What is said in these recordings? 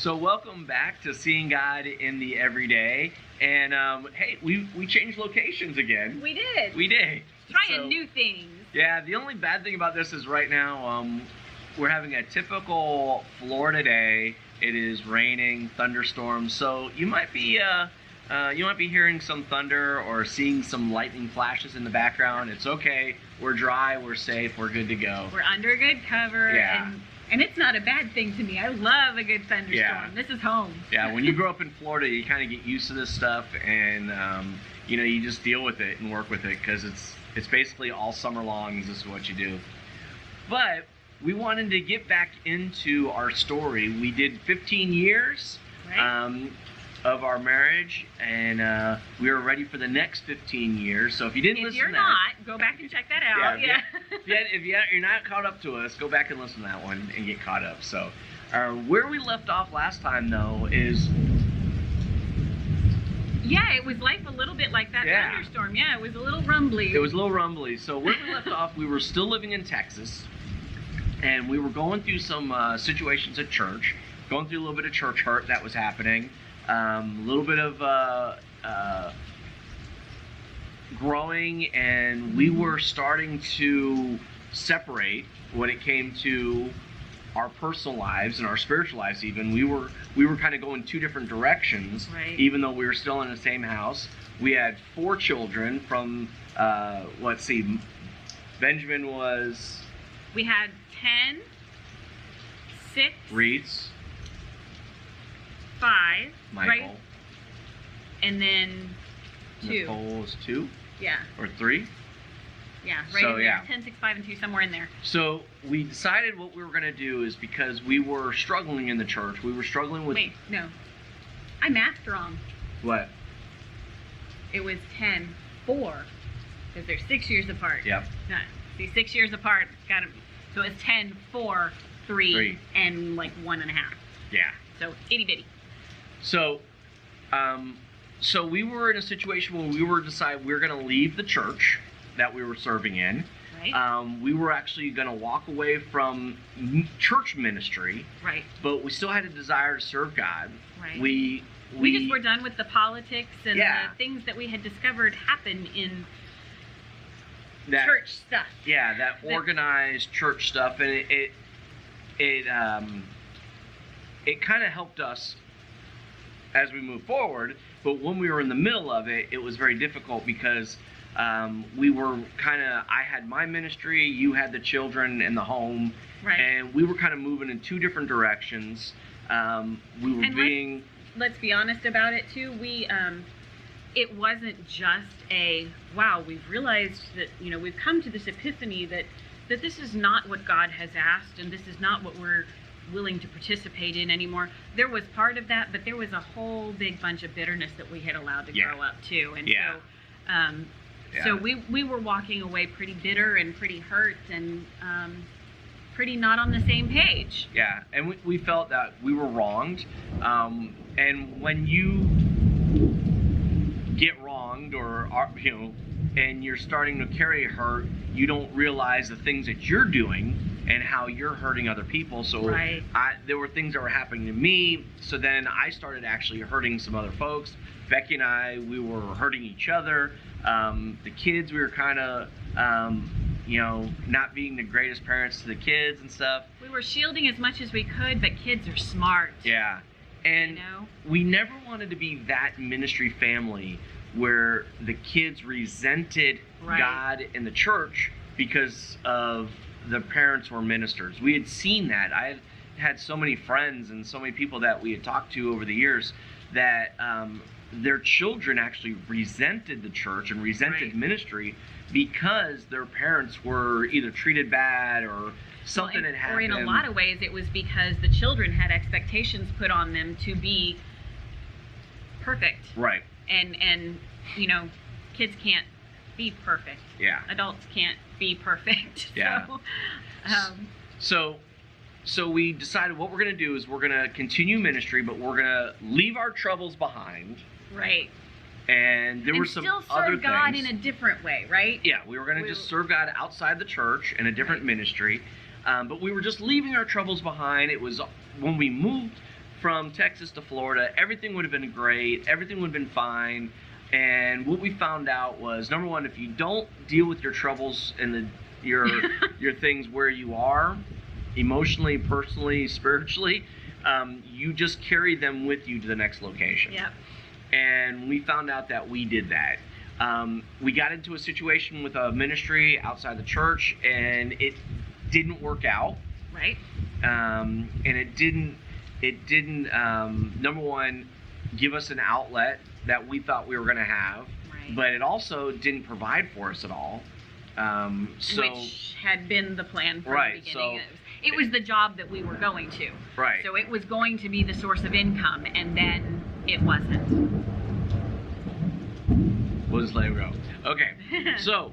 So welcome back to Seeing God in the Everyday. And hey, we changed locations again. We did. We did. Trying new things. Yeah, the only bad thing about this is right now we're having a typical Florida day. It is raining, thunderstorms, so you might be hearing some thunder or seeing some lightning flashes in the background. It's okay. We're dry. We're safe. We're good to go. We're under good cover. Yeah. And it's not a bad thing to me. I love a good thunderstorm. Yeah. This is home. Yeah, when you grow up in Florida, you kind of get used to this stuff, and you just deal with it and work with it because it's basically all summer long. This is what you do. But we wanted to get back into our story. We did 15 years of our marriage, and we are ready for the next 15 years. So if you didn't listen to that, if you're not, go back and check that out. Yeah. If you're not caught up to us, go back and listen to that one and get caught up. So where we left off last time, though, is... Yeah, it was life a little bit like that thunderstorm. Yeah, it was a little rumbly. It was a little rumbly. So where we left off, we were still living in Texas, and we were going through some situations at church, going through a little bit of church hurt that was happening, a little bit of growing, and we were starting to separate when it came to our personal lives and our spiritual lives. Even we were kind of going two different directions, even though we were still in the same house. We had 4 children from let's see, Benjamin was... We had 10, 6, Reese, 5, Michael, right? And then 2. Nicole was 2? Yeah. Or 3? Yeah, right so, in there. 10, 6, 5, and 2, somewhere in there. So we decided what we were going to do is, because we were struggling in the church, we were struggling with... Wait, no. I mathed wrong. What? It was 10, 4, because they're 6 years apart. Yep. No, see, 6 years apart, got to... So it's 10, 4, 3, and like 1.5. Yeah. So itty bitty. So, so we were in a situation where we were deciding we were going to leave the church that we were serving in. Right. We were actually going to walk away from church ministry. Right. But we still had a desire to serve God. Right. We just were done with the politics and the things that we had discovered happen in church stuff. Yeah, that organized church stuff, and it kind of helped us as we move forward. But when we were in the middle of it, it was very difficult because we were I had my ministry, you had the children and the home, and we were kind of moving in 2 different directions. We were let's be honest about it too. It wasn't just a, wow, we've realized that, we've come to this epiphany that this is not what God has asked, and this is not what we're willing to participate in anymore. There was part of that, but there was a whole big bunch of bitterness that we had allowed to grow up too. And so we were walking away pretty bitter and pretty hurt and pretty not on the same page. Yeah, and we felt that we were wronged. And when you get wronged or and you're starting to carry hurt, you don't realize the things that you're doing and how you're hurting other people. So there were things that were happening to me, so then I started actually hurting some other folks. Becky and I, we were hurting each other. The kids, we were kind of not being the greatest parents to the kids and stuff. We were shielding as much as we could, but kids are smart. Yeah. And we never wanted to be that ministry family where the kids resented God and the church because of the parents were ministers. We had seen that. I had so many friends and so many people that we had talked to over the years that their children actually resented the church and resented ministry because their parents were either treated bad or something had happened. Or in a lot of ways, it was because the children had expectations put on them to be perfect. Right. And kids can't be perfect. Yeah. Adults can't be perfect. Yeah. So we decided what we're going to do is we're going to continue ministry, but we're going to leave our troubles behind. Right. And there were some other things. Still serve God in a different way, right? Yeah, we were going to just serve God outside the church in a different ministry. But we were just leaving our troubles behind. It was when we moved from Texas to Florida, everything would have been great. Everything would have been fine. And what we found out was, number one, if you don't deal with your troubles and your things where you are, emotionally, personally, spiritually, you just carry them with you to the next location. Yep. And we found out that we did that. We got into a situation with a ministry outside the church, and it didn't work out. Right. And it didn't. Number one, give us an outlet that we thought we were going to have, Right. but it also didn't provide for us at all. Which had been the plan from Right, the beginning. so- It was the job that we were going to. Right. So it was going to be the source of income, and then it wasn't. We'll just let it go. Okay. So,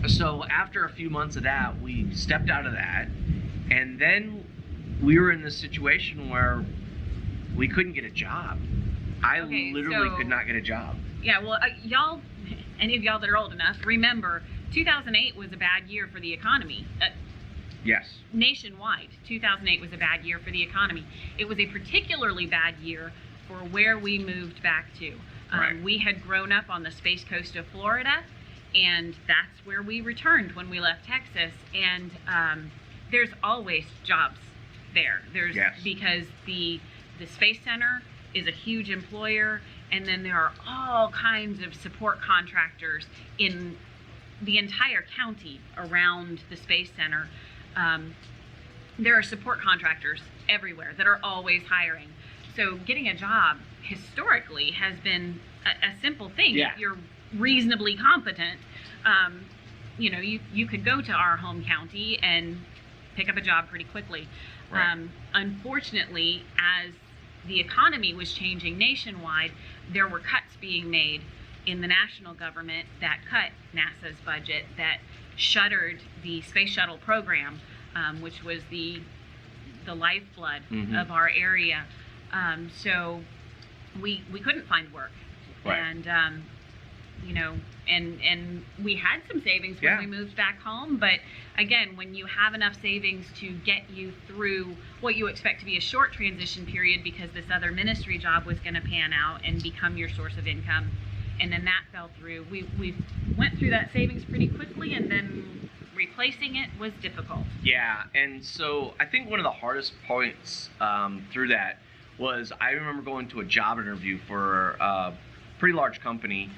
so after a few months of that, we stepped out of that, and then we were in this situation where we couldn't get a job. I Okay, literally so- could not get a job. Yeah, well, y'all, any of y'all that are old enough, remember 2008 was a bad year for the economy. Yes. Nationwide, 2008 was a bad year for the economy. It was a particularly bad year for where we moved back to. Right. We had grown up on the Space Coast of Florida, and that's where we returned when we left Texas. And there's always jobs there. There's Yes. because the Space Center is a huge employer, and then there are all kinds of support contractors in the entire county around the Space Center. There are support contractors everywhere that are always hiring. So getting a job historically has been a simple thing. Yeah. If you're reasonably competent, you could go to our home county and pick up a job pretty quickly. Right. Unfortunately, as the economy was changing nationwide, there were cuts being made in the national government that cut NASA's budget, that shuttered the space shuttle program, which was the lifeblood Mhm. of our area. So we couldn't find work. Right. And and we had some savings when Yeah. we moved back home, but again, when you have enough savings to get you through what you expect to be a short transition period, because this other ministry job was going to pan out and become your source of income, and then that fell through, we went through that savings pretty quickly, and then replacing it was difficult. Yeah, and so I think one of the hardest points through that was, I remember going to a job interview for a pretty large company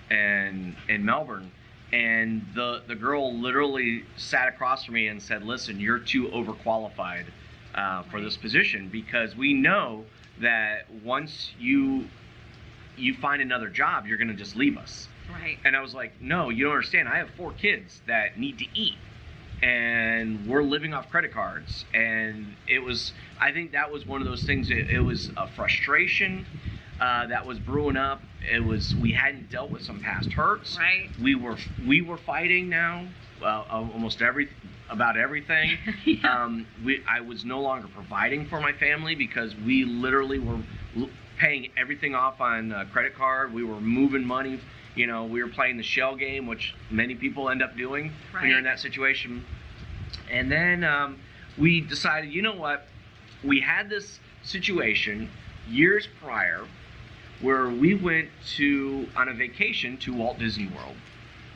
in Melbourne, and the girl literally sat across from me and said, "Listen, you're too overqualified for this position, because we know that once you find another job, you're going to just leave us." Right. And I was like, "No, you don't understand. I have 4 kids that need to eat, and we're living off credit cards." And I think that was one of those things. It was a frustration that was brewing up. We hadn't dealt with some past hurts. Right. We were fighting now, almost about everything. Yeah. I was no longer providing for my family, because we literally were paying everything off on credit card. We were moving money. We were playing the shell game, which many people end up doing when you're in that situation. And then we decided, you know what? We had this situation years prior where we went on a vacation to Walt Disney World.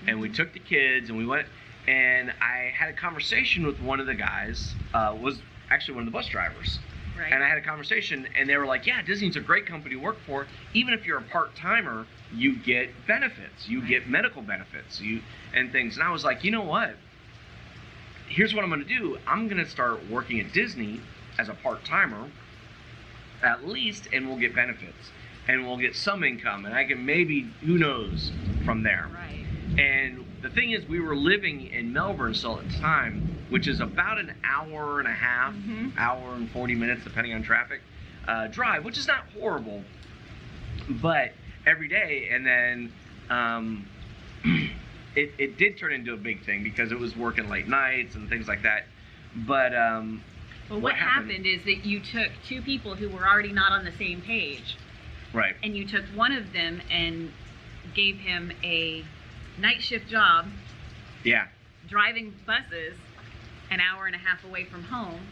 And we took the kids and we went, and I had a conversation with one of the guys, was actually one of the bus drivers. Right. And I had a conversation, and they were like, "Yeah, Disney's a great company to work for. Even if you're a part-timer, you get benefits. You get medical benefits, and things." And I was like, "You know what? Here's what I'm going to do. I'm going to start working at Disney as a part-timer, at least, and we'll get benefits, and we'll get some income, and I can maybe, who knows, from there." Right. And the thing is, we were living in Melbourne still at the time, which is about an hour and a half, Mhm. hour and 40 minutes, depending on traffic, drive, which is not horrible, but every day. And then it did turn into a big thing, because it was working late nights and things like that. But Well, what happened is that you took 2 people who were already not on the same page, Right. and you took one of them and gave him a night shift job Yeah. driving buses an hour and a half away from home,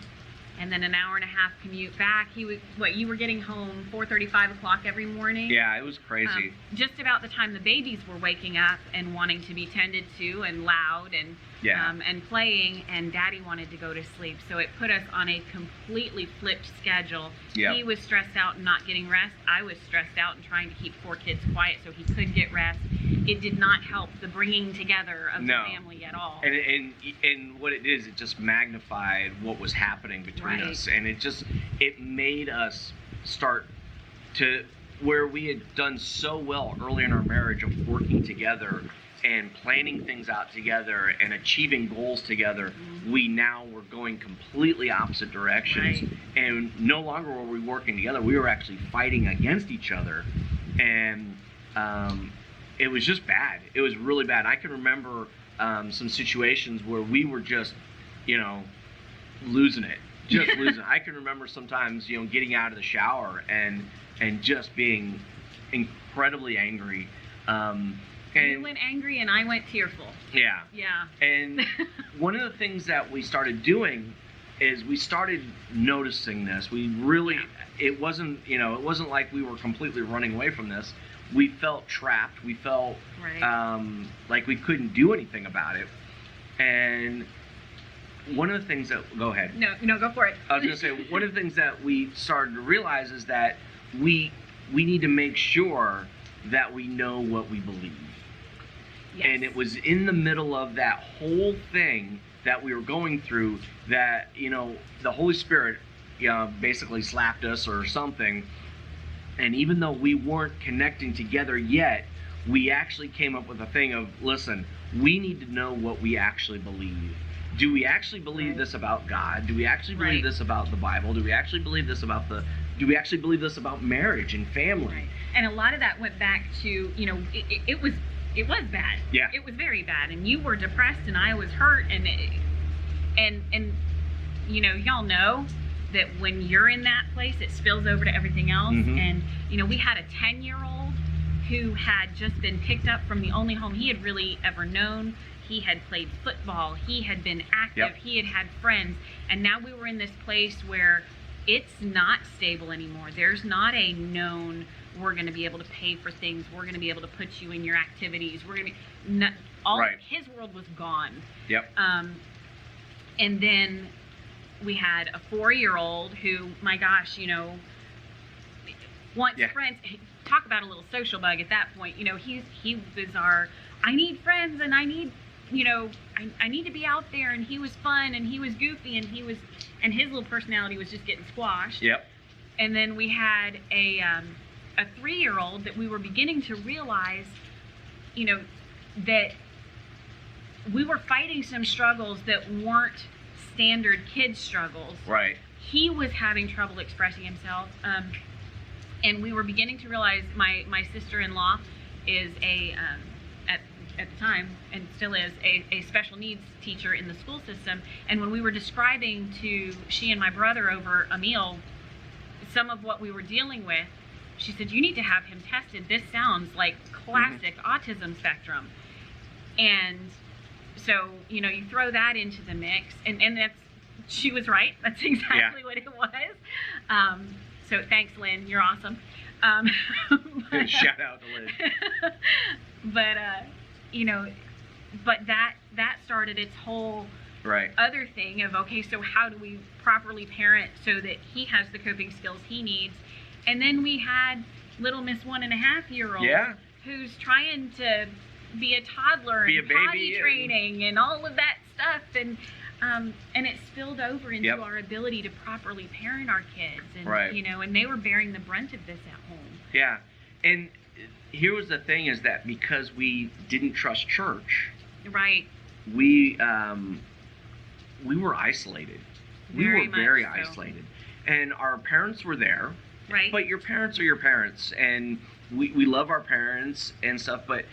and then an hour and a half commute back. You were getting home 4:30, 5 o'clock every morning. Yeah, it was crazy. Just about the time the babies were waking up and wanting to be tended to and loud and and playing, and Daddy wanted to go to sleep. So it put us on a completely flipped schedule. Yep. He was stressed out and not getting rest. I was stressed out and trying to keep 4 kids quiet so he could get rest. It did not help the bringing together of the family at all. And what it is, it just magnified what was happening between us, and it made us start to where we had done so well early in our marriage of working together and planning things out together and achieving goals together. We now were going completely opposite directions, and no longer were we working together. We were actually fighting against each other, and it was just bad. It was really bad. I can remember some situations where we were just, losing it, just losing it. I can remember sometimes, getting out of the shower and just being incredibly angry. You went angry and I went tearful. Yeah. Yeah. And one of the things that we started doing is we started noticing this. We really, it wasn't like we were completely running away from this. We felt trapped. We felt like we couldn't do anything about it. And one of the things that, go ahead. No, go for it. I was going to say, one of the things that we started to realize is that we need to make sure that we know what we believe. Yes. And it was in the middle of that whole thing that we were going through that, the Holy Spirit basically slapped us or something. And even though we weren't connecting together yet, we actually came up with a thing of, listen, we need to know what we actually believe. Do we actually believe this about God? Do we actually believe this about the Bible? Do we actually believe this about marriage and family? Right. And a lot of that went back to, it was bad. Yeah. It was very bad. And you were depressed and I was hurt, and y'all know that when you're in that place, it spills over to everything else. Mm-hmm. And, we had a 10-year-old who had just been picked up from the only home he had really ever known. He had played football. He had been active. Yep. He had had friends. And now we were in this place where it's not stable anymore. There's not a known, we're going to be able to pay for things. We're going to be able to put you in your activities. We're going to be, his world was gone. Yep. And then we had a 4-year-old who, my gosh, wants friends. Talk about a little social bug at that point. He was I need friends, and I need, I need to be out there, and he was fun, and he was goofy, and his little personality was just getting squashed. Yep. And then we had a 3-year-old that we were beginning to realize, that we were fighting some struggles that weren't standard kid struggles. Right. He was having trouble expressing himself, and we were beginning to realize my sister-in-law is at the time, and still is, a special needs teacher in the school system. And when we were describing to she and my brother over a meal some of what we were dealing with, she said, you need to have him tested. This sounds like classic autism spectrum. And so, you throw that into the mix, and she was right. That's exactly what it was. So thanks, Lynn. You're awesome. Shout out to Lynn. But that started its whole other thing of, okay, so how do we properly parent so that he has the coping skills he needs? And then we had little Miss 1.5-year-old who's trying to be a toddler and potty training and all of that stuff, and it spilled over into our ability to properly parent our kids, and and they were bearing the brunt of this at home. Yeah. And here was the thing, is that because we didn't trust church, we were isolated. We were very isolated. And our parents were there. Right. But your parents are your parents, and we love our parents and stuff, but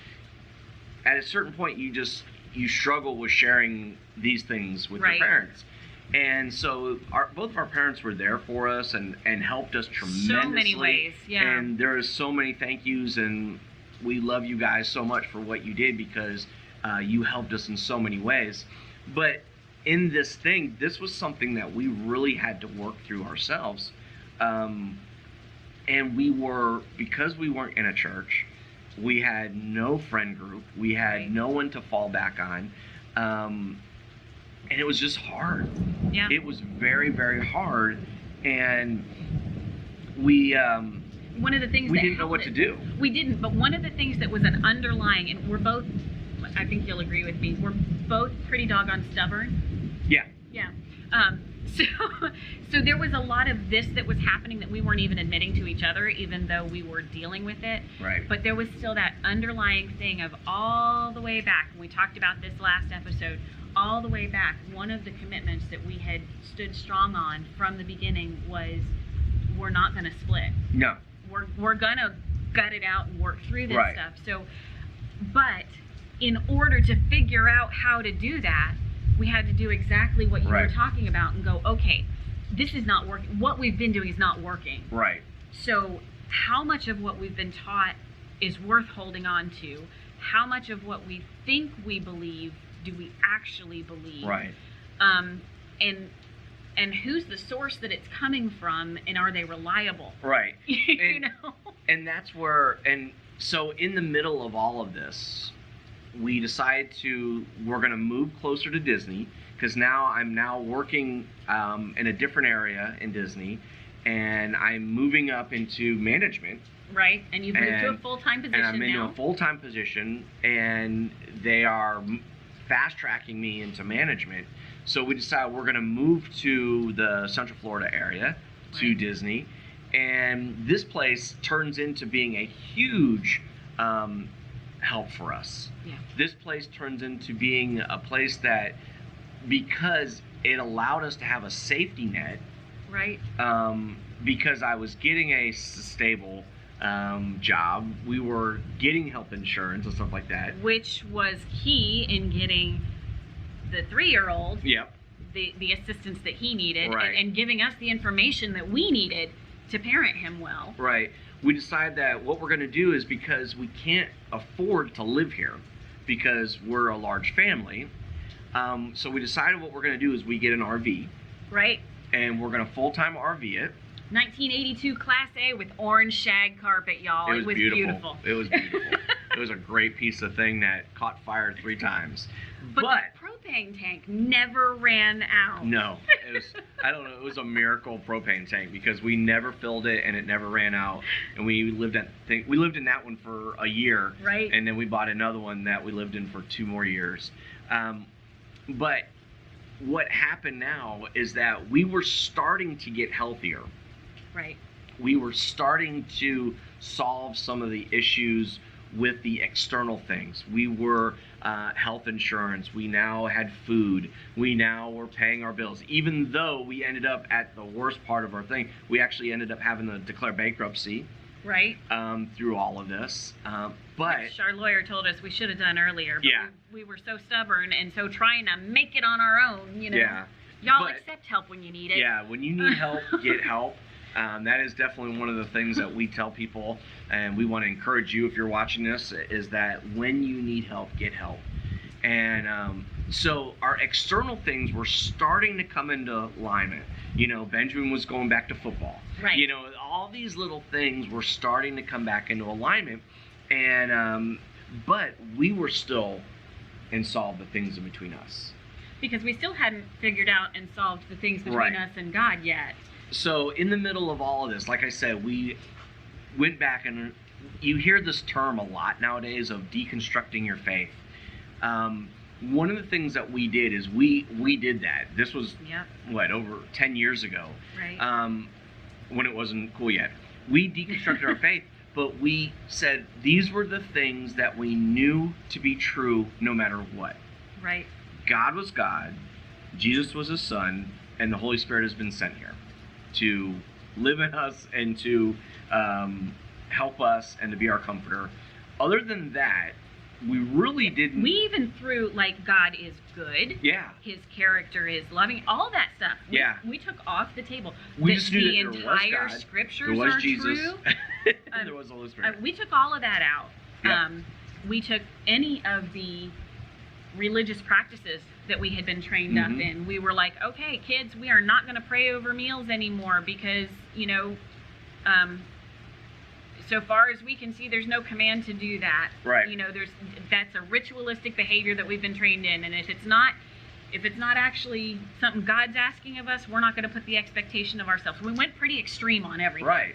at a certain point you struggle with sharing these things with your parents. And so both of our parents were there for us and helped us tremendously. So many ways, And there is so many thank yous, and we love you guys so much for what you did, because you helped us in so many ways. But in this thing, this was something that we really had to work through ourselves. And because we weren't in a church, we had no friend group, we had no one to fall back on, and it was just hard. Yeah. It was very, very hard, and we one of the things we didn't know what to do. We didn't, but one of the things that was an underlying, and we're both, I think you'll agree with me, we're both pretty doggone stubborn. Yeah. Yeah. So there was a lot of this that was happening that we weren't even admitting to each other, even though we were dealing with it. Right. But there was still that underlying thing of all the way back, and we talked about this last episode, all the way back, one of the commitments that we had stood strong on from the beginning was we're not going to split. No. We're going to gut it out and work through this Right. stuff. So, but in order to figure out how to do that, we had to do exactly what you Right. were talking about and go, okay, this is not working. What we've been doing is not working. Right. So how much of what we've been taught is worth holding on to? How much of what we think we believe do we actually believe? Right. And who's the source that it's coming from, and are they reliable? Right. You know? And that's where, and so in the middle of all of this, we decided we're going to move closer to Disney, because I'm now working in a different area in Disney, and I'm moving up into management. Right, and you've moved to a full-time position now. And I'm into a full-time position, and they are fast-tracking me into management. So we decided we're going to move to the Central Florida area, to Right. Disney, and this place turns into being a huge help for us. Yeah. This place turns into being a place that, because it allowed us to have a safety net, Right. because I was getting a stable job, we were getting health insurance and stuff like that. Which was key in getting the 3-year-old Yep. the assistance that he needed, Right. and giving us the information that we needed to parent him well. Right. We decided that what we're going to do is, because we can't afford to live here because we're a large family, so we decided what we're going to do is we get an RV, Right. and we're going to full-time RV it. 1982 Class A with orange shag carpet, y'all. It was beautiful. It was beautiful. It was a great piece of thing that caught fire 3 times. But the propane tank never ran out. No, it was, I don't know, it was a miracle propane tank, because we never filled it and it never ran out. And we lived in that one for a year. Right. And then we bought another one that we lived in for 2 more years. But what happened now is that we were starting to get healthier. Right. We were starting to solve some of the issues with the external things. We were health insurance. We now had food. We now were paying our bills. Even though we ended up at the worst part of our thing, we actually ended up having to declare bankruptcy. Right. Through all of this. But which our lawyer told us we should have done earlier. But Yeah. we were so stubborn and so trying to make it on our own, you know. Yeah. Y'all But- accept help when you need it. yeah, when you need help, get help. That is definitely one of the things that we tell people, and we want to encourage you, if you're watching this, is that when you need help, get help. And so our external things were starting to come into alignment. You know, Benjamin was going back to football. Right. You know, all these little things were starting to come back into alignment. And but we were still and solved the things in between us. Because we still hadn't figured out and solved the things between Right. us and God yet. So in the middle of all of this, like I said, we went back, and you hear this term a lot nowadays of deconstructing your faith. One of the things that we did is we did that. This was Yep. over 10 years ago, Right. when it wasn't cool yet. We deconstructed our faith, but we said these were the things that we knew to be true no matter what. Right. God was God, Jesus was his son, and the Holy Spirit has been sent here to live in us and to help us and to be our comforter. Other than that, we really didn't. We even threw, like, God is good. Yeah. His character is loving. All that stuff. Yeah. We took off the table. We just knew that the there was entire God, scriptures there was are Jesus, true. and there was the Holy Spirit. We took all of that out. Yeah. We took any of the religious practices that we had been trained up in. We were like, okay, kids, we are not going to pray over meals anymore because, so far as we can see, there's no command to do that. Right. That's a ritualistic behavior that we've been trained in, and if it's not actually something God's asking of us, we're not going to put the expectation of ourselves. We went pretty extreme on everything. Right.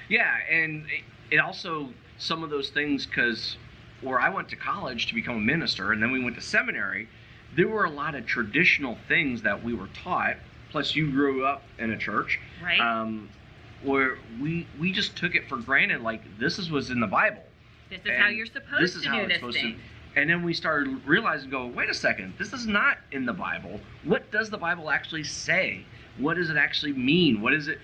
Yeah, and it also, some of those things, because where I went to college to become a minister, and then we went to seminary, there were a lot of traditional things that we were taught, plus you grew up in a church. Right. Where we just took it for granted, like this was in the Bible. This is how you're supposed to do this thing. And then we started realizing, wait a second, this is not in the Bible. What does the Bible actually say? What does it actually mean? What does it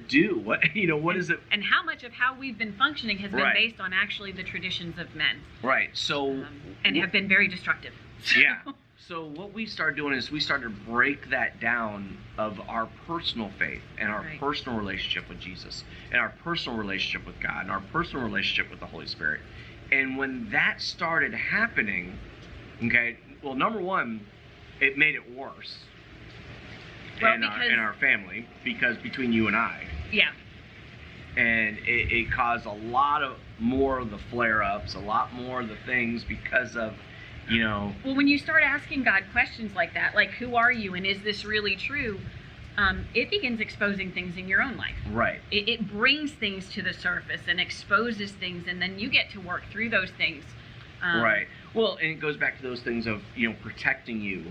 do? What is it? And how much of how we've been functioning has been based on actually the traditions of men. Right. So and have been very destructive. Yeah. So what we started doing is we started to break that down of our personal faith and our personal relationship with Jesus and our personal relationship with God and our personal relationship with the Holy Spirit. And when that started happening, well, number one, it made it worse in our family, because between you and I. Yeah. And it caused a lot more of the flare-ups, a lot more of the things because of, Well, when you start asking God questions like that, like, who are you and is this really true? It begins exposing things in your own life. Right. It brings things to the surface and exposes things, and then you get to work through those things. Right. Well, and it goes back to those things of, protecting you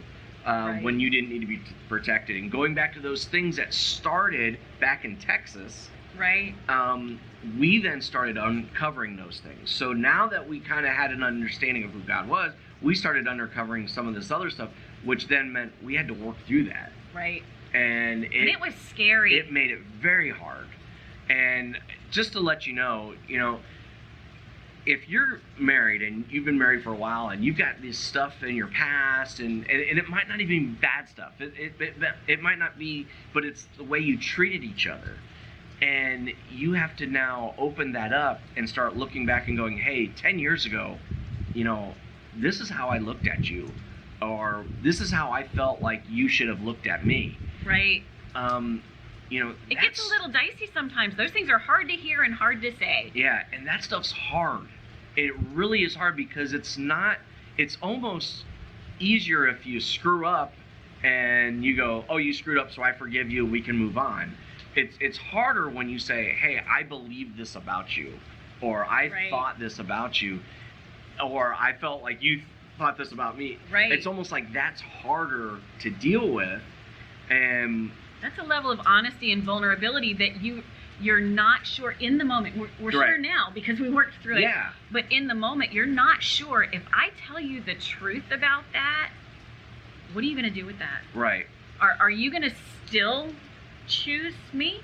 when you didn't need to be protected. And going back to those things that started back in Texas. Right. We then started uncovering those things. So now that we kind of had an understanding of who God was, we started uncovering some of this other stuff, which then meant we had to work through that. Right. And it was scary. It made it very hard. And just to let you know, if you're married and you've been married for a while and you've got this stuff in your past, and it might not even be bad stuff. It might not be, but it's the way you treated each other. And you have to now open that up and start looking back and going, hey, 10 years ago, this is how I looked at you, or this is how I felt like you should have looked at me. Right. It gets a little dicey sometimes. Those things are hard to hear and hard to say. Yeah, and that stuff's hard. It really is hard, because it's almost easier if you screw up and you go, oh, you screwed up, so I forgive you, we can move on. It's harder when you say, hey, I believe this about you, or I thought this about you, or I felt like you thought this about me. Right. It's almost like that's harder to deal with. And that's a level of honesty and vulnerability that you're not sure in the moment. We're sure now because we worked through it. Yeah. But in the moment, you're not sure. If I tell you the truth about that, what are you going to do with that? Right. Are you going to still choose me?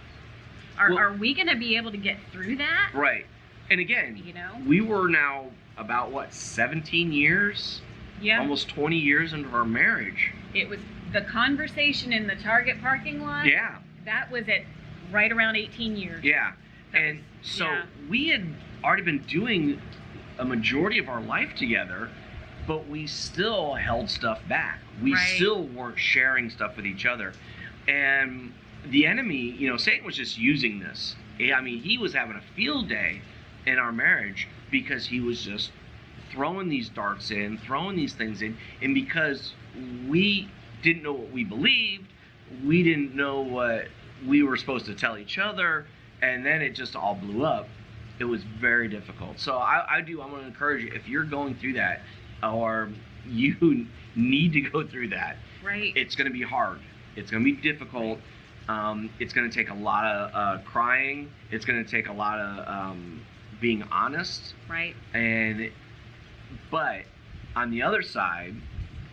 Are we going to be able to get through that? Right. And again, we were now about 17 years? Yeah. Almost 20 years into our marriage. It was the conversation in the Target parking lot. Yeah. That was at right around 18 years. Yeah. We had already been doing a majority of our life together, but we still held stuff back. We still weren't sharing stuff with each other. And the enemy, Satan was just using this. I mean, he was having a field day in our marriage because he was just throwing these darts in, throwing these things in. And because we didn't know what we believed, we didn't know what we were supposed to tell each other, and then it just all blew up. It was very difficult. So I want to encourage you, if you're going through that, or you need to go through that, it's going to be hard. It's going to be difficult. It's going to take a lot of crying. It's going to take a lot of being honest. Right. But on the other side,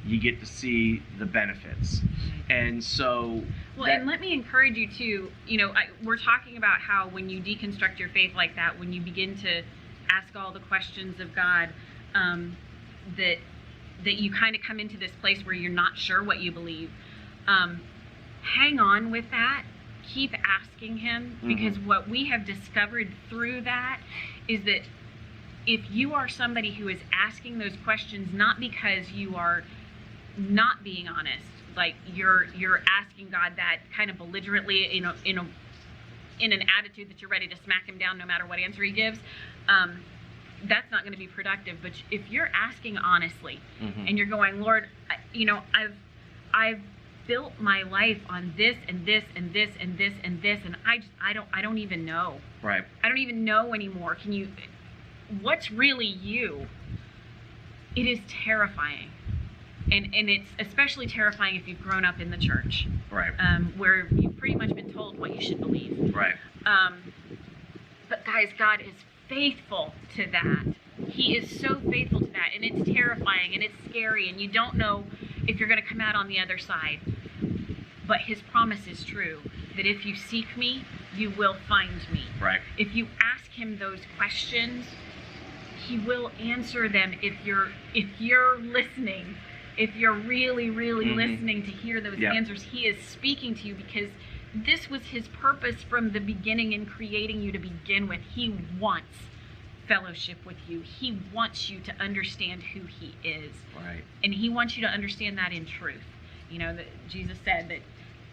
you get to see the benefits. And so... and let me encourage you too, we're talking about how when you deconstruct your faith like that, when you begin to ask all the questions of God, that you kind of come into this place where you're not sure what you believe. Hang on with that. Keep asking him, because what we have discovered through that is that if you are somebody who is asking those questions not because you are not being honest, like you're asking God that kind of belligerently, in an attitude that you're ready to smack him down no matter what answer he gives, that's not going to be productive. But if you're asking honestly, and you're going, Lord, I've built my life on this and this and this and this and this, and I don't even know. Right. I don't even know anymore. What's really you? It is terrifying. And it's especially terrifying if you've grown up in the church. Right. Where you've pretty much been told what you should believe. Right. But guys, God is faithful to that. He is so faithful to that, and it's terrifying and it's scary, and you don't know if you're going to come out on the other side. But his promise is true, that if you seek me, you will find me. Right. If you ask him those questions, he will answer them if you're listening. If you're really, really listening to hear those answers, he is speaking to you, because this was his purpose from the beginning in creating you to begin with. He wants fellowship with you. He wants you to understand who he is. Right. And he wants you to understand that in truth. That Jesus said that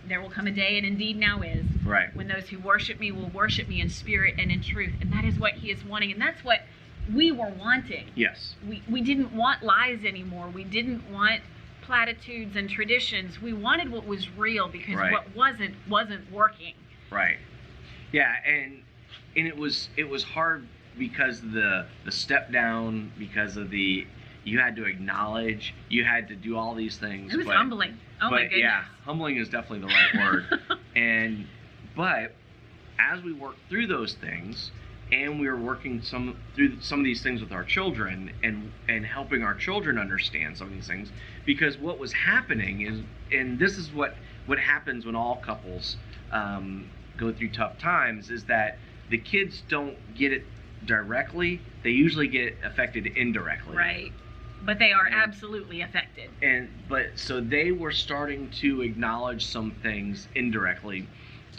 there will come a day, and indeed now is, right, when those who worship me will worship me in spirit and in truth. And that is what he is wanting. And that's what we were wanting. Yes. We didn't want lies anymore. We didn't want platitudes and traditions. We wanted what was real, because what wasn't working. Right. Yeah, and it was hard because of the step down, because of you had to acknowledge, you had to do all these things. It was humbling. Oh my goodness. Yeah, humbling is definitely the right word. But as we worked through those things, and we were working through some of these things with our children, and helping our children understand some of these things, because what was happening is, and this is what happens when all couples go through tough times, is that the kids don't get it directly. They usually get affected indirectly. Right. But they are absolutely affected. But so they were starting to acknowledge some things indirectly,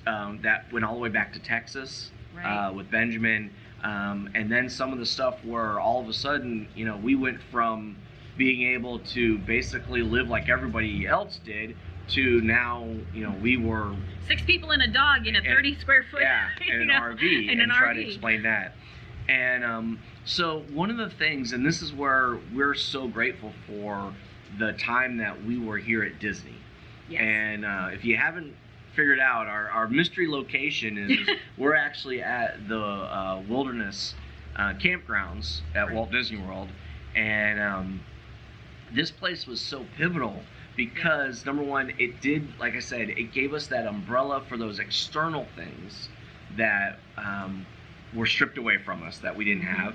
that went all the way back to Texas. Right. With Benjamin, and then some of the stuff where all of a sudden, we went from being able to basically live like everybody else did to now, we were 6 people and a dog in a 30 square foot, in an RV, and try to explain that. And so one of the things, and this is where we're so grateful for the time that we were here at Disney. Yes. And if you haven't figured out, our mystery location is we're actually at the Wilderness campgrounds at Walt Disney World, and this place was so pivotal because, number one, it did, like I said, it gave us that umbrella for those external things that were stripped away from us that we didn't have.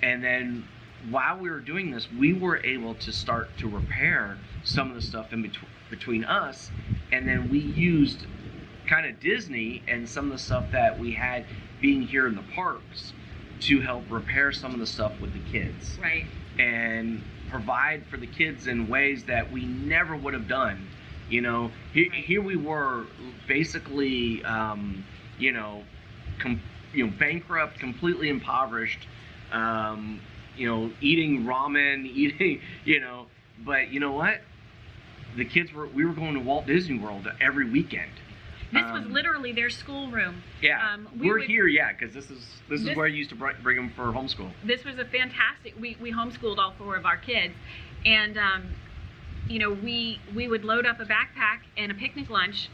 And then while we were doing this, we were able to start to repair some of the stuff in between us, and then we used kind of Disney and some of the stuff that we had being here in the parks to help repair some of the stuff with the kids. Right. And provide for the kids in ways that we never would have done. Here we were basically, bankrupt, completely impoverished, eating ramen, but you know what? The kids we were going to Walt Disney World every weekend. This was literally their schoolroom. Yeah, we're here, because this is where I used to bring them for homeschool. This was a fantastic. We homeschooled all 4 of our kids, and we would load up a backpack and a picnic lunch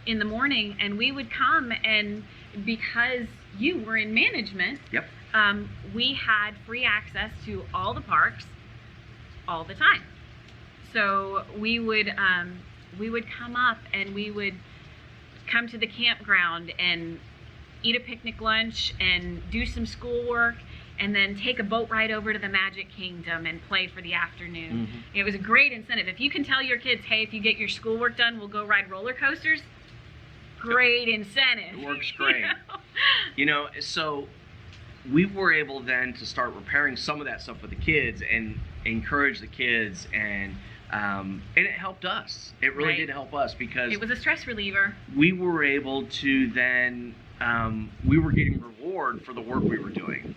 in the morning, and we would come, and because you were in management, we had free access to all the parks all the time. So we would come up, and we would come to the campground and eat a picnic lunch and do some schoolwork, and then take a boat ride over to the Magic Kingdom and play for the afternoon. It was a great incentive. If you can tell your kids, hey, if you get your schoolwork done, we'll go ride roller coasters, great incentive. It works great. So we were able then to start repairing some of that stuff with the kids and encourage the kids, and it helped us. It really did help us, because it was a stress reliever. We were able to then, we were getting reward for the work we were doing.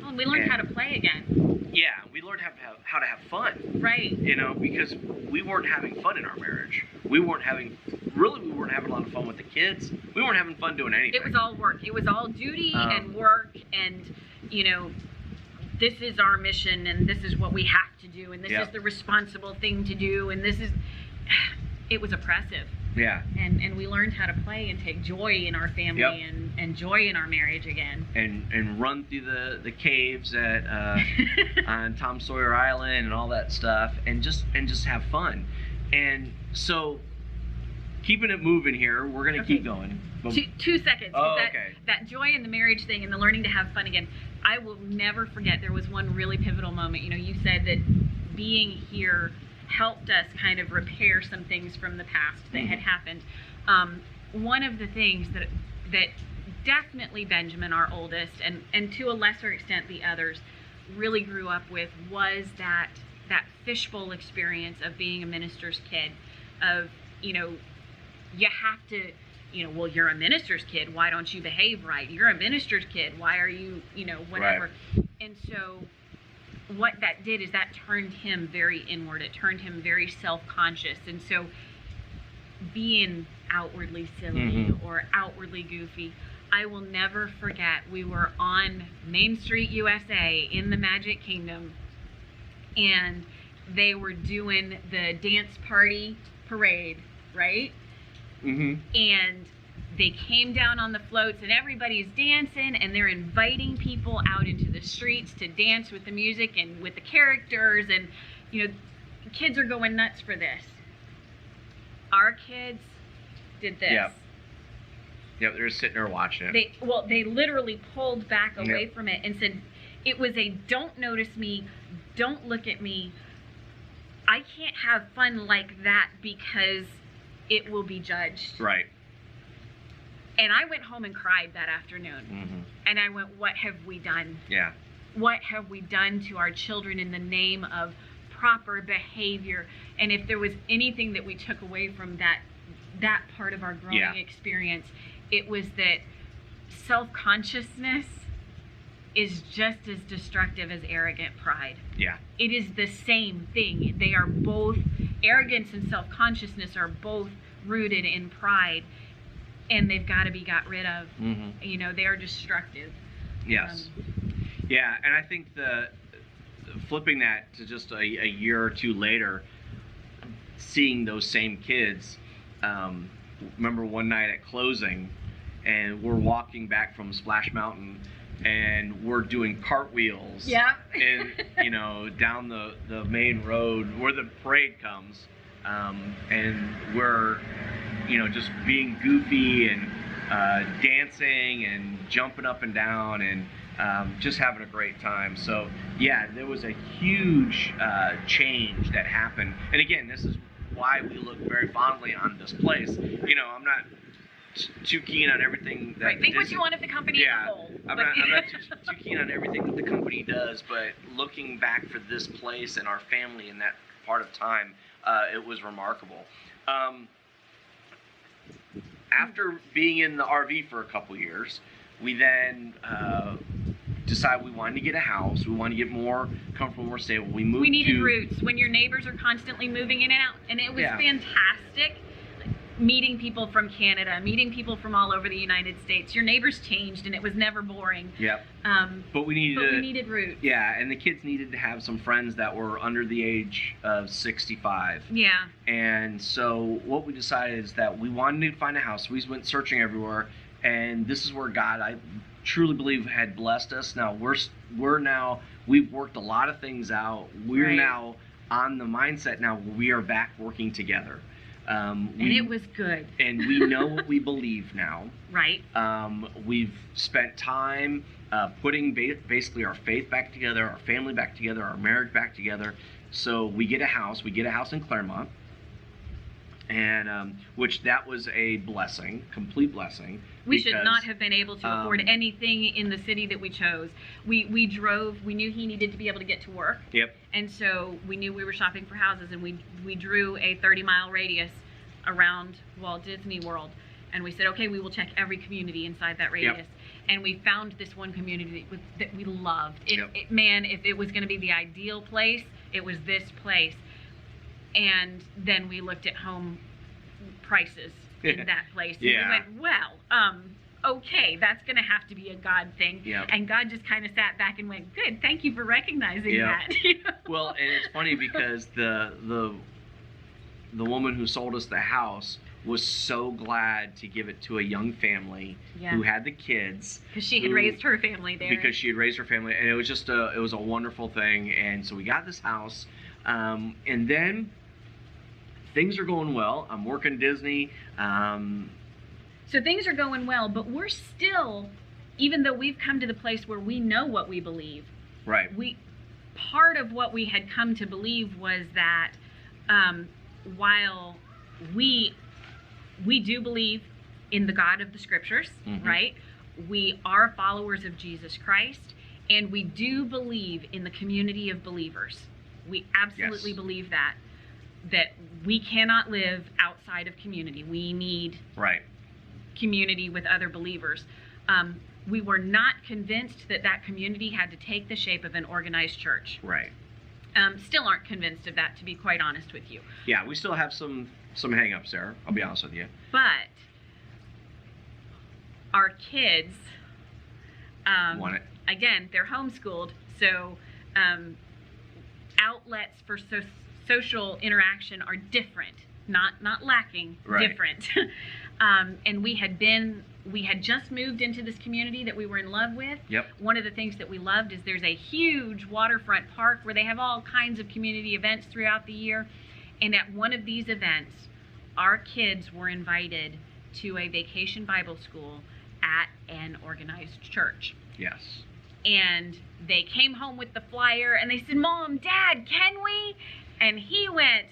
Oh, we learned how to play again. Yeah, we learned how to have fun. Right. You know, because we weren't having fun in our marriage. We weren't having a lot of fun with the kids. We weren't having fun doing anything. It was all work. It was all duty and work, and this is our mission, and this is what we have to do, and this is the responsible thing to do, and it was oppressive. Yeah. And we learned how to play and take joy in our family and joy in our marriage again. And run through the caves at on Tom Sawyer Island and all that stuff, and just have fun. And so, keeping it moving here, we're gonna keep going. But 2 seconds. Oh, okay. That joy in the marriage thing and the learning to have fun again. I will never forget. There was one really pivotal moment. You said that being here helped us kind of repair some things from the past that had happened. One of the things that definitely Benjamin, our oldest, and to a lesser extent the others, really grew up with was that fishbowl experience of being a minister's kid. Of you have to, well, you're a minister's kid, why don't you behave right? You're a minister's kid, why are you, whatever. Right. And so what that did is that turned him very inward. It turned him very self-conscious. And so being outwardly silly or outwardly goofy, I will never forget, we were on Main Street, USA in the Magic Kingdom, and they were doing the dance party parade, right? And they came down on the floats, and everybody's dancing, and they're inviting people out into the streets to dance with the music and with the characters, and kids are going nuts for this. Our kids did this. Yep, they're sitting there watching it. They literally pulled back away from it and said, it was a don't notice me, don't look at me. I can't have fun like that because it will be judged. Right. And I went home and cried that afternoon. And I went, what have we done? Yeah. What have we done to our children in the name of proper behavior? And if there was anything that we took away from that part of our growing experience, it was that self-consciousness is just as destructive as arrogant pride. Yeah. It is the same thing. They are both, arrogance and self-consciousness are both rooted in pride, and they've got to be got rid of. They are destructive. Yes. Yeah, and I think the flipping that to just a year or two later, seeing those same kids, remember one night at closing, and we're walking back from Splash Mountain, and we're doing cartwheels. Yeah. And down the main road where the parade comes, and we're just being goofy and dancing and jumping up and down and just having a great time. So yeah, there was a huge change that happened. And again, this is why we look very fondly on this place. I'm not too keen on everything that think what you want of the company as a whole. I'm not too keen on everything that the company does, but looking back for this place and our family in that part of time, it was remarkable. After being in the RV for a couple years, we then decided we wanted to get a house. We wanted to get more comfortable, more stable. We needed roots. When your neighbors are constantly moving in and out, and it was fantastic. Meeting people from Canada, meeting people from all over the United States. Your neighbors changed, and it was never boring. Yep. But we needed roots. Yeah, and the kids needed to have some friends that were under the age of 65. Yeah. And so what we decided is that we wanted to find a house. We went searching everywhere, and this is where God, I truly believe, had blessed us. Now we've worked a lot of things out. We're now on the mindset now where we are back working together. And it was good. And we know what we believe now. Right. We've spent time putting basically our faith back together, our family back together, our marriage back together. So we get a house. We get a house in Claremont, and which that was a blessing, complete blessing. We should not have been able to afford anything in the city that we chose. We drove. We knew he needed to be able to get to work. Yep. And so we knew we were shopping for houses, and we drew a 30-mile radius around Walt Disney World. And we said, okay, we will check every community inside that radius. Yep. and we found this one community that we loved. Yep. Man, if it was going to be the ideal place, it was this place. And then we looked at home prices in that place. And Yeah. we went, well, okay, that's going to have to be a God thing. Yep. And God just kind of sat back and went, good, thank you for recognizing Yep. that. Well, and it's funny because the woman who sold us the house was so glad to give it to a young family who had the kids. Because she had raised her family there. Because she had raised her family, and it was just it was a wonderful thing. And so we got this house, and then things are going well. I'm working Disney. So things are going well, but we're still, even though we've come to the place where we know what we believe, Right. Part of what we had come to believe was that while we do believe in the God of the Scriptures, Mhm. right? We are followers of Jesus Christ, and we do believe in the community of believers. We absolutely Yes. believe that we cannot live outside of community. We need Right. community with other believers. We were not convinced that community had to take the shape of an organized church. Right. Still aren't convinced of that, to be quite honest with you. Yeah, we still have some hang-ups there. I'll be honest with you. But our kids, Want it? again, they're homeschooled, so outlets for social interaction are different, not lacking, Right. different. And we had just moved into this community that we were in love with. Yep. One of the things that we loved is there's a huge waterfront park where they have all kinds of community events throughout the year. And at one of these events, our kids were invited to a vacation Bible school at an organized church. Yes. And they came home with the flyer and they said, Mom, Dad, can we? And he went,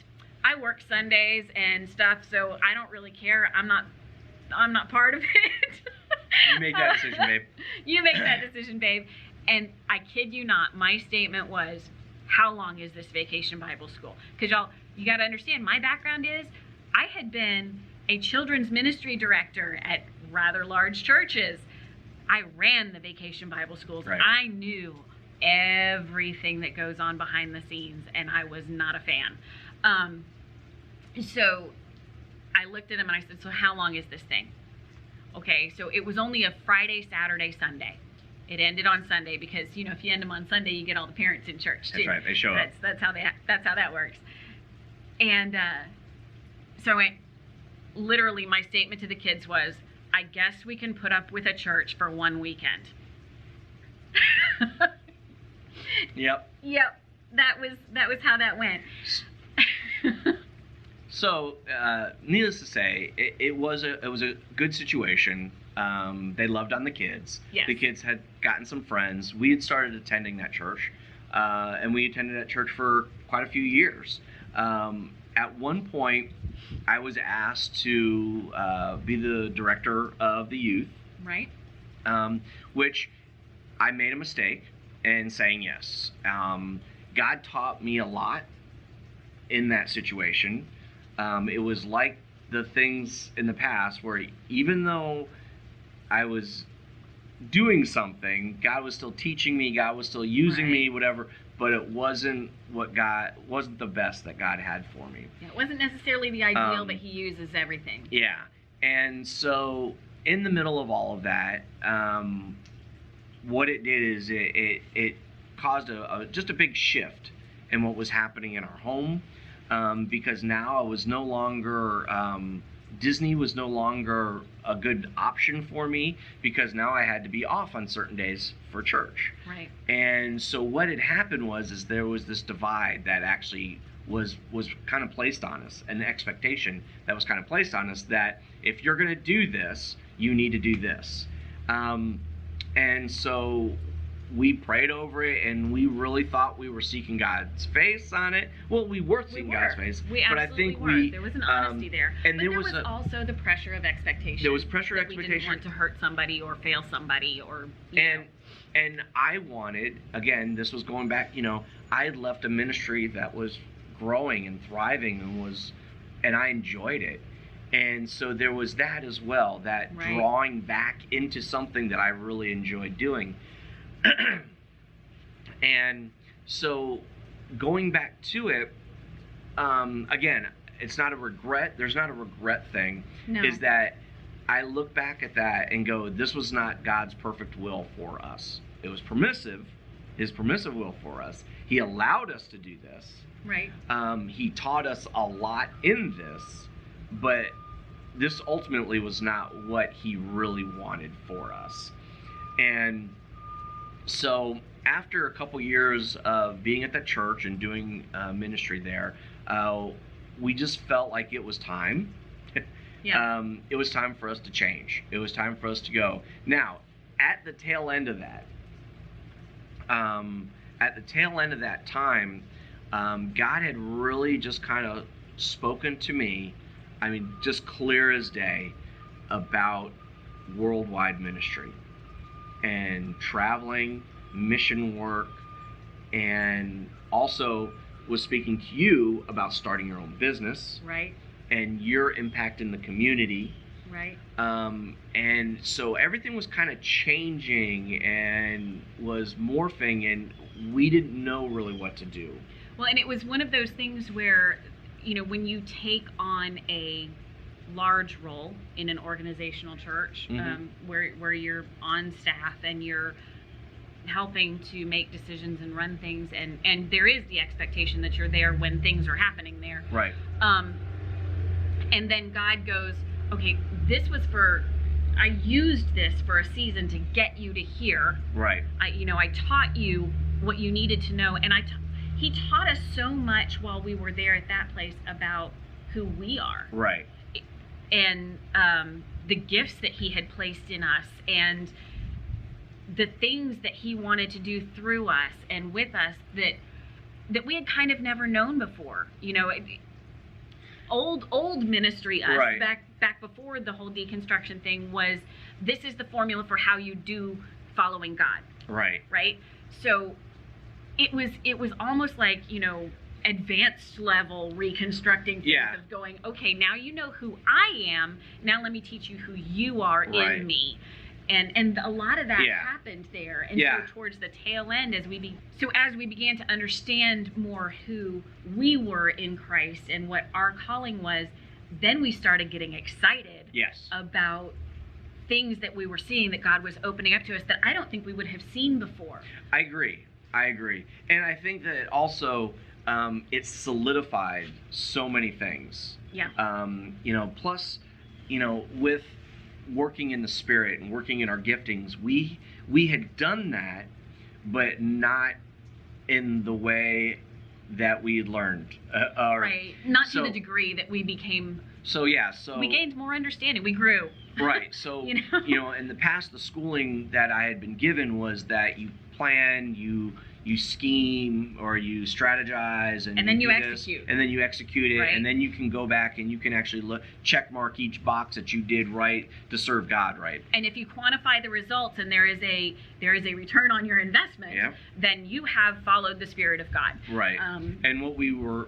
I work Sundays and stuff, so I don't really care. I'm not part of it. You make that decision, babe. You make that decision, babe. And I kid you not, my statement was, how long is this vacation Bible school? Because y'all, you got to understand, my background is I had been a children's ministry director at rather large churches. I ran the vacation Bible schools. Right. I knew everything that goes on behind the scenes, and I was not a fan. So I looked at him and I said, so how long is this thing? Okay, so it was only a Friday, Saturday, Sunday. It ended on Sunday because, if you end them on Sunday, you get all the parents in church too. That's right. They show up. That's how that works. And so literally my statement to the kids was, I guess we can put up with a church for one weekend. Yep. Yep. That was how that went. So, needless to say, it was a good situation. They loved on the kids. Yes. The kids had gotten some friends. We had started attending that church, and we attended that church for quite a few years. At one point, I was asked to be the director of the youth, Right. which I made a mistake in saying yes. God taught me a lot in that situation. It was like the things in the past where even though I was doing something, God was still teaching me, God was still using me, whatever, but it wasn't the best that God had for me. Yeah, it wasn't necessarily the ideal, but he uses everything. Yeah. And so in the middle of all of that, what it did is it caused just a big shift in what was happening in our home, because now I was no longer Disney was no longer a good option for me because now I had to be off on certain days for church. Right. And so what had happened was there was this divide that actually was kind of placed on us, an expectation that was kind of placed on us that if you're going to do this, you need to do this. And so we prayed over it, and we really thought we were seeking God's face on it. Well, we were seeking God's face, We but absolutely I think were. There was an honesty there. And but there there was also the pressure of expectation. There was pressure that expectation. We didn't want to hurt somebody or fail somebody or. And I wanted, again, this was going back. I had left a ministry that was growing and thriving and I enjoyed it. And so there was that as well, that Right. drawing back into something that I really enjoyed doing. And so going back to it, again, it's not a regret. There's not a regret thing. No. Is that I look back at that and go, this was not God's perfect will for us. It was permissive, his permissive will for us. He allowed us to do this. Right. He taught us a lot in this, but this ultimately was not what he really wanted for us. And so after a couple years of being at that church and doing ministry there, we just felt like it was time. Yeah. It was time for us to change. It was time for us to go. Now, at the tail end of that, time, God had really just kind of spoken to me, I mean, just clear as day, about worldwide ministry and traveling, mission work, and also was speaking to you about starting your own business. Right. And your impact in the community. Right. And so everything was kind of changing and was morphing, and we didn't know really what to do. Well, and it was one of those things where, when you take on a large role in an organizational church, Mm-hmm. where you're on staff and you're helping to make decisions and run things, and there is the expectation that you're there when things are happening there. Right. And then God goes, okay, I used this for a season to get you to here. Right. I taught you what you needed to know, and he taught us so much while we were there at that place about who we are. Right. And the gifts that he had placed in us, and the things that he wanted to do through us and with us that we had kind of never known before. Old ministry us, Right. back before the whole deconstruction thing, was this is the formula for how you do following God. Right. Right? So it was almost like, advanced level reconstructing things. Yeah. Of going, okay, now you know who I am, now let me teach you who you are Right. in me. And a lot of that Yeah. happened there. And Yeah. so towards the tail end, as we began to understand more who we were in Christ and what our calling was, then we started getting excited Yes. about things that we were seeing that God was opening up to us that I don't think we would have seen before. I agree. And I think that also it solidified so many things. Yeah. Plus, with working in the Spirit and working in our giftings, we had done that, but not in the way that we had learned. Right. Not so- to the degree that we became. So We gained more understanding. We grew. Right. So, in the past, the schooling that I had been given was that you plan, you scheme, or you strategize, and then you do this, execute. and then you execute it, Right. and then you can go back and you can actually check mark each box that you did right to serve God right. And if you quantify the results and there is a return on your investment, Yeah. then you have followed the Spirit of God. Right. And what we were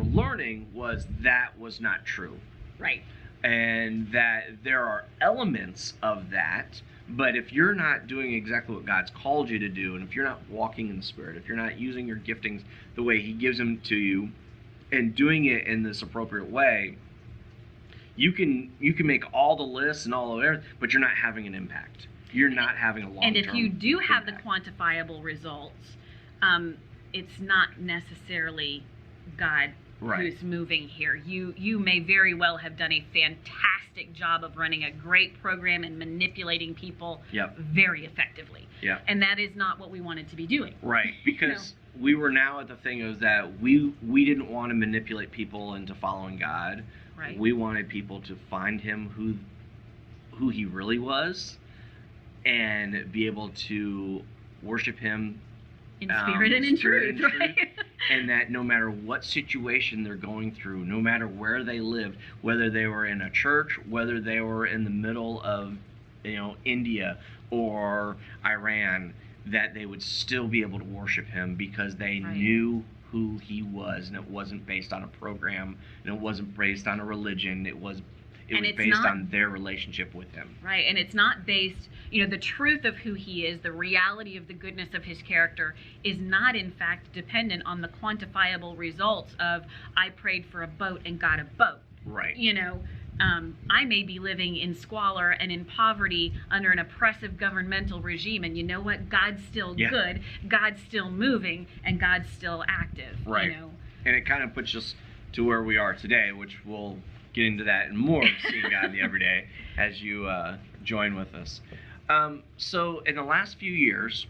learning was that was not true. Right. And that there are elements of that, but if you're not doing exactly what God's called you to do, and if you're not walking in the Spirit, if you're not using your giftings the way He gives them to you, and doing it in this appropriate way, you can make all the lists and all of everything, but you're not having an impact. You're not having a long-term And if you do have impact. the quantifiable results, it's not necessarily God Right. who's moving here. You may very well have done a fantastic job of running a great program and manipulating people Yep. very effectively. Yeah. And that is not what we wanted to be doing. Right, because we were now at the thing is that we didn't want to manipulate people into following God. Right. We wanted people to find Him who He really was, and be able to worship Him In spirit and in spirit truth, and right? And that no matter what situation they're going through, no matter where they lived, whether they were in a church, whether they were in the middle of, India or Iran, that they would still be able to worship Him because they Right. knew who He was, and it wasn't based on a program, and it wasn't based on a religion. It was It was based on their relationship with him. Right, and it's not based, the truth of who he is, the reality of the goodness of his character is not in fact dependent on the quantifiable results of I prayed for a boat and got a boat. Right. I may be living in squalor and in poverty under an oppressive governmental regime, and you know what? God's still good, God's still moving, and God's still active. Right. And it kind of puts us to where we are today, which we'll get into that and more, seeing God in the everyday as you join with us. So in the last few years,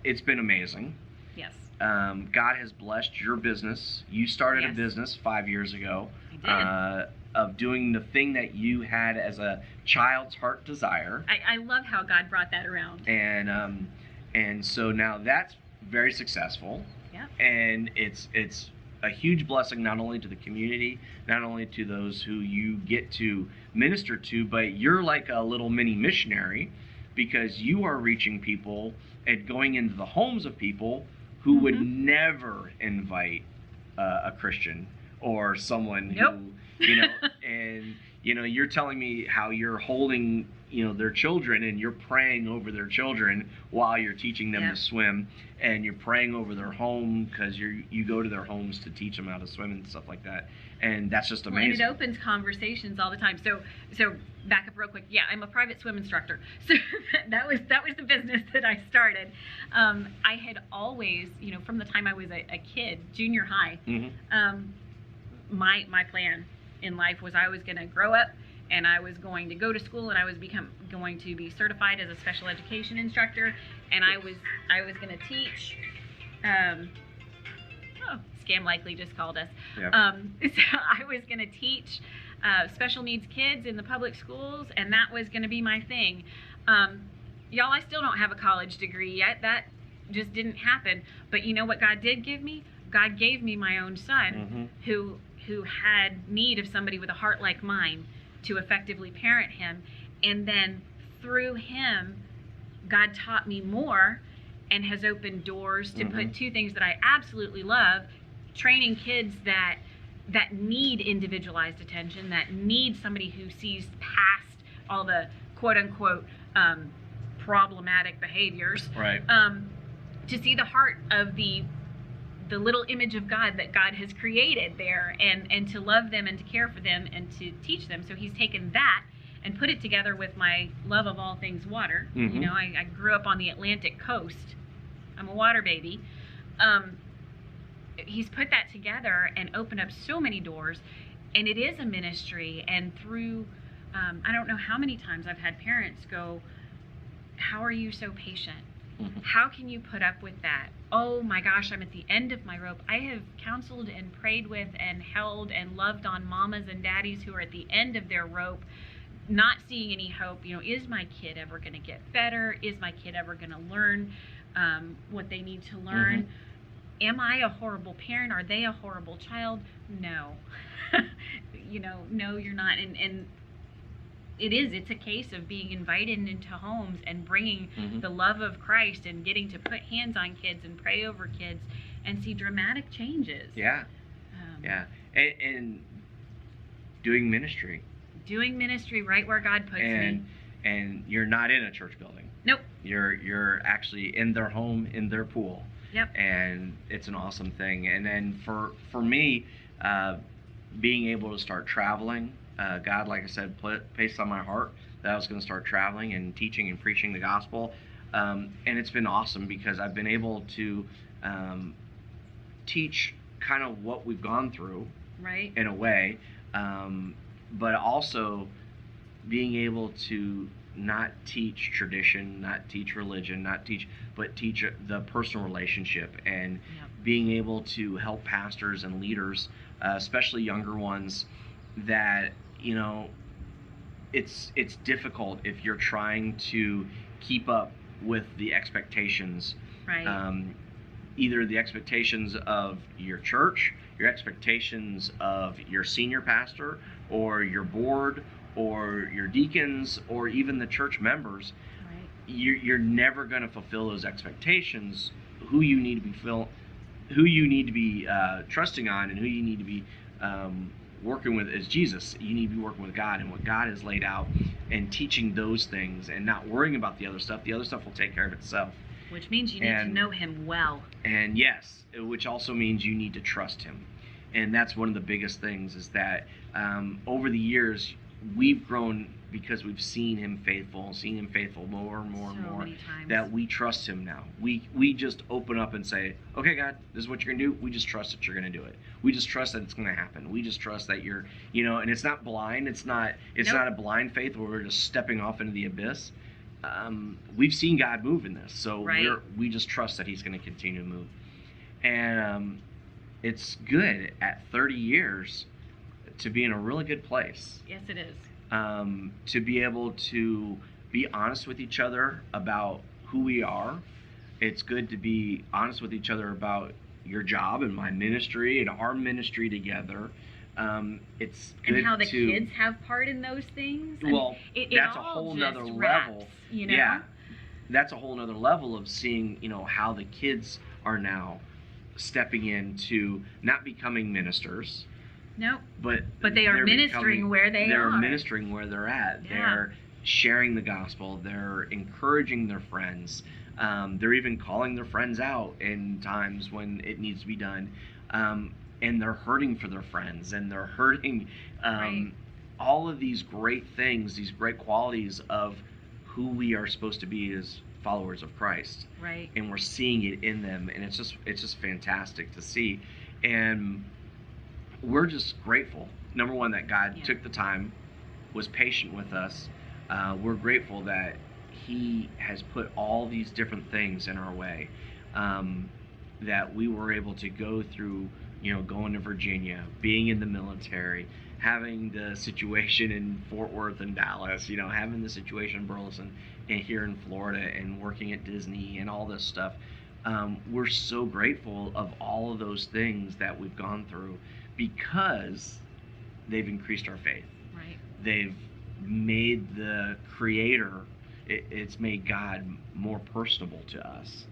it's been amazing. Yes. God has blessed your business. You started a business 5 years ago. I did. Of doing the thing that you had as a child's heart desire. I love how God brought that around. And so now that's very successful. Yeah. And it's a huge blessing not only to the community, not only to those who you get to minister to, but you're like a little mini missionary because you are reaching people and going into the homes of people who would never invite a Christian or someone who, and you're telling me how you're holding their children and you're praying over their children while you're teaching them to swim, and you're praying over their home because you go to their homes to teach them how to swim and stuff like that, and that's just amazing. And it opens conversations all the time. So back up real quick. Yeah, I'm a private swim instructor. So that was the business that I started. I had always, from the time I was a kid, junior high, my plan in life was I was going to grow up and I was going to go to school and I was going to be certified as a special education instructor, and I was going to teach. Scam Likely just called us. Yeah. So I was going to teach special needs kids in the public schools, and that was going to be my thing. Y'all, I still don't have a college degree yet. That just didn't happen. But you know what God did give me? God gave me my own son who had need of somebody with a heart like mine to effectively parent him. And then through him, God taught me more and has opened doors to put two things that I absolutely love: training kids that need individualized attention, that need somebody who sees past all the quote unquote problematic behaviors, right? To see the heart of the little image of God that God has created there, and to love them and to care for them and to teach them. So he's taken that and put it together with my love of all things water. I grew up on the Atlantic coast. I'm a water baby. He's put that together and opened up so many doors, and it is a ministry. And through, I don't know how many times I've had parents go, "How are you so patient? How can you put up with that? Oh my gosh, I'm at the end of my rope." I have counseled and prayed with and held and loved on mamas and daddies who are at the end of their rope, not seeing any hope. Is my kid ever going to get better? Is my kid ever going to learn what they need to learn? Am I a horrible parent? Are they a horrible child? No. No, you're not. And it's a case of being invited into homes and bringing the love of Christ and getting to put hands on kids and pray over kids and see dramatic changes. Yeah. And doing ministry. Doing ministry right where God puts me. And you're not in a church building. Nope. You're actually in their home, in their pool. Yep. And it's an awesome thing. And then for me, being able to start traveling, God, like I said, placed on my heart that I was going to start traveling and teaching and preaching the gospel. And it's been awesome because I've been able to teach kind of what we've gone through, right, in a way, but also being able to not teach tradition, not teach religion, but teach the personal relationship, and being able to help pastors and leaders, especially younger ones, that it's difficult if you're trying to keep up with the expectations, right? Either the expectations of your church, your expectations of your senior pastor, or your board, or your deacons, or even the church members. Right. You're never going to fulfill those expectations. Who you need to be trusting on, and who you need to be working with is Jesus. You need to be working with God and what God has laid out, and teaching those things and not worrying about the other stuff. The other stuff will take care of itself. Which means you need to know him well. And yes, which also means you need to trust him. And that's one of the biggest things, is that over the years, we've grown because we've seen him faithful more and more and more, many times. that we trust him now. We just open up and say, okay, God, this is what you're going to do. We just trust that you're going to do it. We just trust that it's going to happen. We just trust that you're, and it's not blind. It's not a blind faith where we're just stepping off into the abyss. We've seen God move in this, so we just trust that he's going to continue to move. And it's good at 30 years to be in a really good place. Yes, it is. To be able to be honest with each other about who we are. It's good to be honest with each other about your job and my ministry and our ministry together. It's good and how the kids have part in those things. Well, that's a whole nother level. Yeah, that's a whole nother level of seeing, how the kids are now stepping into not becoming ministers. No. But they are ministering where they are. They're ministering where they're at. Yeah. They're sharing the gospel. They're encouraging their friends. They're even calling their friends out in times when it needs to be done. And they're hurting for their friends, and they're hurting all of these great things, these great qualities of who we are supposed to be as followers of Christ. Right. And we're seeing it in them, and it's just fantastic to see. And we're just grateful. Number one, that God took the time, was patient with us. We're grateful that he has put all these different things in our way, that we were able to go through, going to Virginia, being in the military, having the situation in Fort Worth and Dallas, having the situation in Burleson and here in Florida, and working at Disney and all this stuff. We're so grateful of all of those things that we've gone through, because they've increased our faith. Right. They've made the Creator, it's made God more personable to us.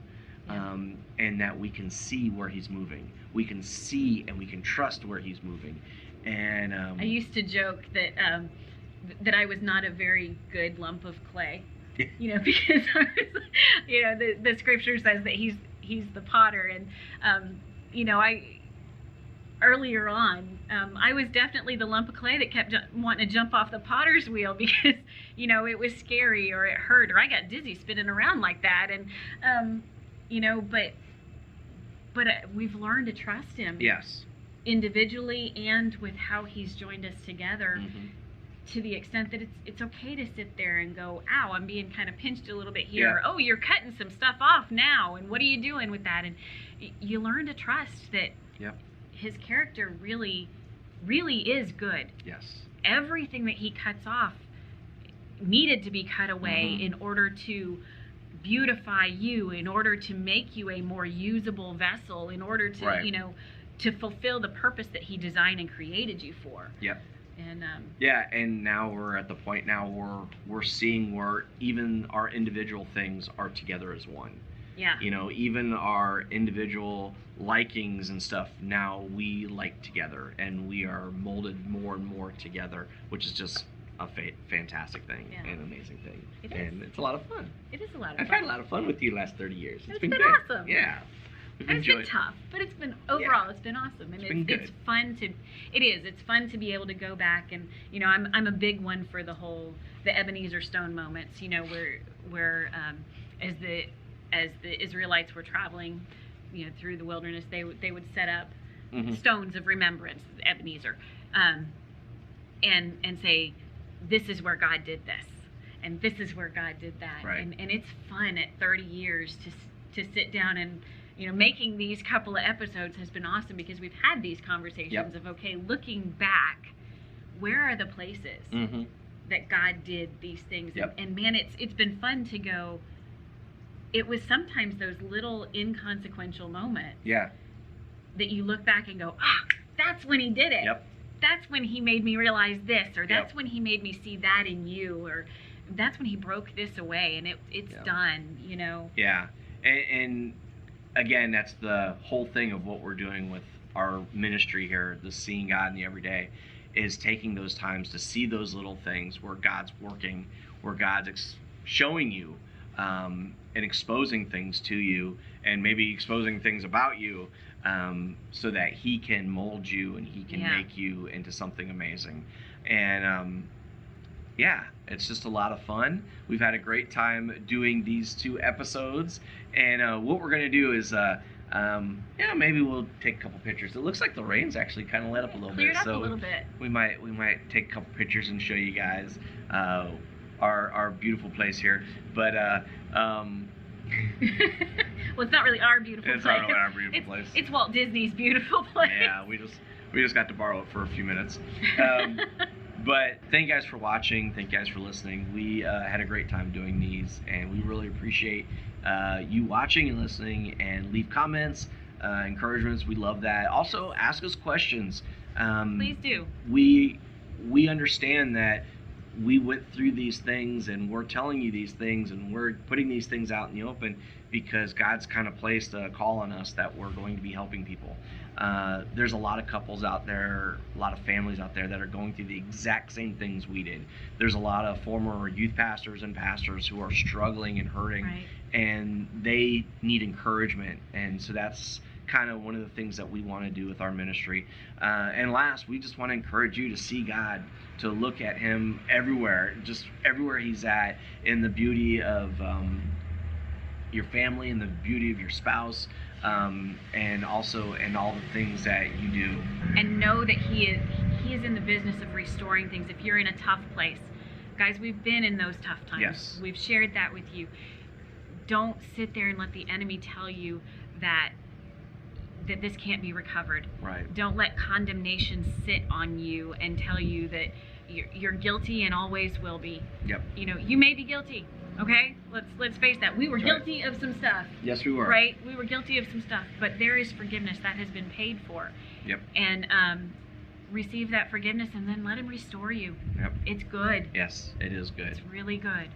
Yeah. And that we can see where he's moving. We can see and we can trust where he's moving. And I used to joke that I was not a very good lump of clay. Because the scripture says that he's the potter, and earlier on, I was definitely the lump of clay that kept wanting to jump off the potter's wheel because, it was scary, or it hurt, or I got dizzy spinning around like that. And, but we've learned to trust him. Yes. Individually and with how he's joined us together. Mm-hmm. To the extent that it's okay to sit there and go, ow, I'm being kind of pinched a little bit here. Yeah. Oh, you're cutting some stuff off now, and what are you doing with that? And you learn to trust that his character really, really is good. Yes. Everything that he cuts off needed to be cut away in order to beautify you, in order to make you a more usable vessel, in order to, to fulfill the purpose that he designed and created you for. Yep. And and now we're at the point now where we're seeing where even our individual things are together as one. Yeah. Even our individual likings and stuff, now we like together, and we are molded more and more together, which is just a fantastic thing and amazing thing. It is. And it's a lot of fun. It is a lot of fun. I've had a lot of fun with you the last 30 years. It's been good. Awesome. Yeah. It's been tough, but it's been overall it's been awesome, and it's fun to. It's fun to be able to go back, and I'm a big one for the Ebenezer Stone moments. Where as the Israelites were traveling, through the wilderness, they would set up stones of remembrance, Ebenezer, and say, this is where God did this, and this is where God did that, right. and it's fun at 30 years to sit down and. Making these couple of episodes has been awesome because we've had these conversations of, okay, looking back, where are the places that God did these things? And man, it's been fun to go, it was sometimes those little inconsequential moments that you look back and go, that's when he did it. Yep. That's when he made me realize this, or that's when he made me see that in you, or that's when he broke this away, and it's done, Yeah. And again, that's the whole thing of what we're doing with our ministry here, the Seeing God in the Everyday, is taking those times to see those little things where God's working, where God's showing you and exposing things to you, and maybe exposing things about you, so that He can mold you and He can make you into something amazing. And yeah, it's just a lot of fun. We've had a great time doing these 2 episodes, and what we're gonna do is maybe we'll take a couple pictures. It looks like the rain's actually kind of let up a little bit, so a little bit. we might take a couple pictures and show you guys our beautiful place here. But well, it's not really our beautiful it's place. not really our beautiful place. It's Walt Disney's beautiful place. Yeah, we just got to borrow it for a few minutes. But thank you guys for watching. Thank you guys for listening. We had a great time doing these, and we really appreciate you watching and listening. And leave comments, encouragements. We love that. Also, ask us questions. Please do. We understand that we went through these things, and we're telling you these things, and we're putting these things out in the open because God's kind of placed a call on us that we're going to be helping people. There's a lot of couples out there, a lot of families out there that are going through the exact same things we did. There's a lot of former youth pastors and pastors who are struggling and hurting, right, and they need encouragement. And so that's kind of one of the things that we want to do with our ministry. And last, we just want to encourage you to see God, to look at Him everywhere, just everywhere He's at, in the beauty of your family, and the beauty of your spouse, and also in all the things that you do. And know that He is in the business of restoring things. If you're in a tough place, guys, we've been in those tough times. Yes. We've shared that with you. Don't sit there and let the enemy tell you that this can't be recovered. Right. Don't let condemnation sit on you and tell you that you're guilty and always will be. Yep. You know, you may be guilty. Okay, let's face that. We were That's right. guilty of some stuff. Yes, we were. Right? We were guilty of some stuff, but there is forgiveness that has been paid for. Yep. And receive that forgiveness, and then let Him restore you. Yep. It's good. Yes, it is good. It's really good.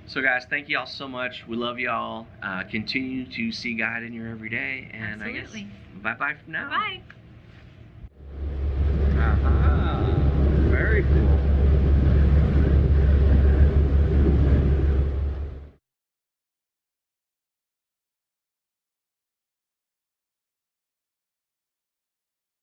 So guys, thank you all so much. We love you all. Continue to see God in your everyday, and Absolutely. I guess bye-bye for now. Bye. Very cool.